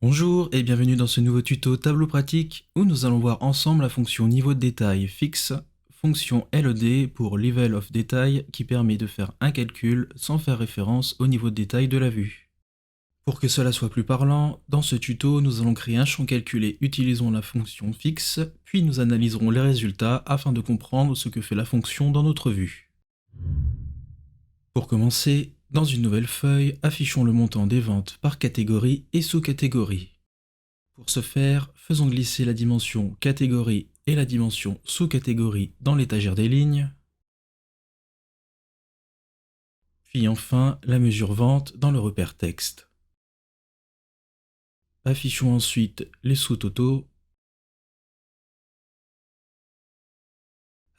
Bonjour et bienvenue dans ce nouveau tuto tableau pratique où nous allons voir ensemble la fonction niveau de détail fixe, fonction LED pour Level of Detail qui permet de faire un calcul sans faire référence au niveau de détail de la vue. Pour que cela soit plus parlant, dans ce tuto nous allons créer un champ calculé utilisant la fonction fixe, puis nous analyserons les résultats afin de comprendre ce que fait la fonction dans notre vue. Pour commencer, dans une nouvelle feuille, affichons le montant des ventes par catégorie et sous-catégorie. Pour ce faire, faisons glisser la dimension catégorie et la dimension sous-catégorie dans l'étagère des lignes, puis enfin la mesure vente dans le repère texte. Affichons ensuite les sous-totaux.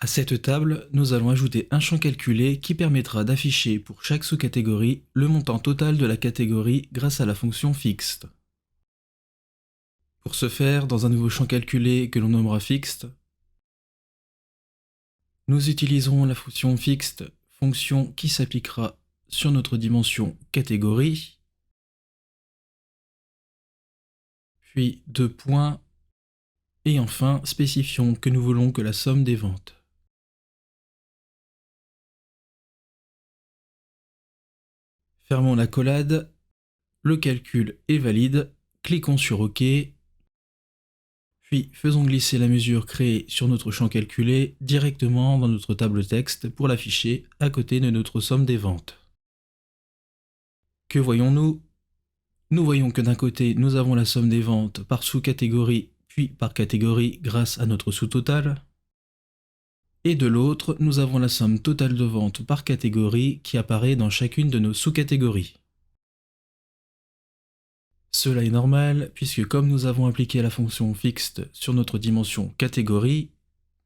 À cette table, nous allons ajouter un champ calculé qui permettra d'afficher pour chaque sous-catégorie le montant total de la catégorie grâce à la fonction fixe. Pour ce faire, dans un nouveau champ calculé que l'on nommera fixe, nous utiliserons la fonction fixe, fonction qui s'appliquera sur notre dimension catégorie, puis deux points, et enfin spécifions que nous voulons que la somme des ventes. Fermons l'accolade, le calcul est valide, cliquons sur OK, puis faisons glisser la mesure créée sur notre champ calculé directement dans notre table texte pour l'afficher à côté de notre somme des ventes. Que voyons-nous? Nous voyons que d'un côté, nous avons la somme des ventes par sous-catégorie, puis par catégorie grâce à notre sous-total. Et de l'autre, nous avons la somme totale de ventes par catégorie qui apparaît dans chacune de nos sous-catégories. Cela est normal, puisque comme nous avons appliqué la fonction fixe sur notre dimension catégorie,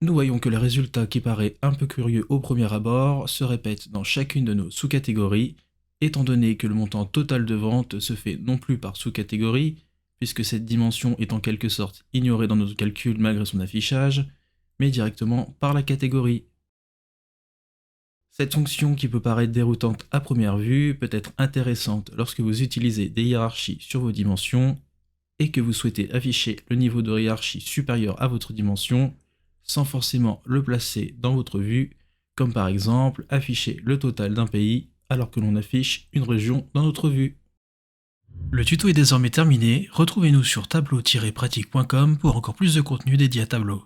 nous voyons que le résultat qui paraît un peu curieux au premier abord se répète dans chacune de nos sous-catégories, étant donné que le montant total de vente se fait non plus par sous-catégorie, puisque cette dimension est en quelque sorte ignorée dans notre calcul malgré son affichage, mais directement par la catégorie. Cette fonction qui peut paraître déroutante à première vue peut être intéressante lorsque vous utilisez des hiérarchies sur vos dimensions et que vous souhaitez afficher le niveau de hiérarchie supérieur à votre dimension sans forcément le placer dans votre vue, comme par exemple afficher le total d'un pays alors que l'on affiche une région dans notre vue. Le tuto est désormais terminé, retrouvez-nous sur tableau-pratique.com pour encore plus de contenu dédié à Tableau.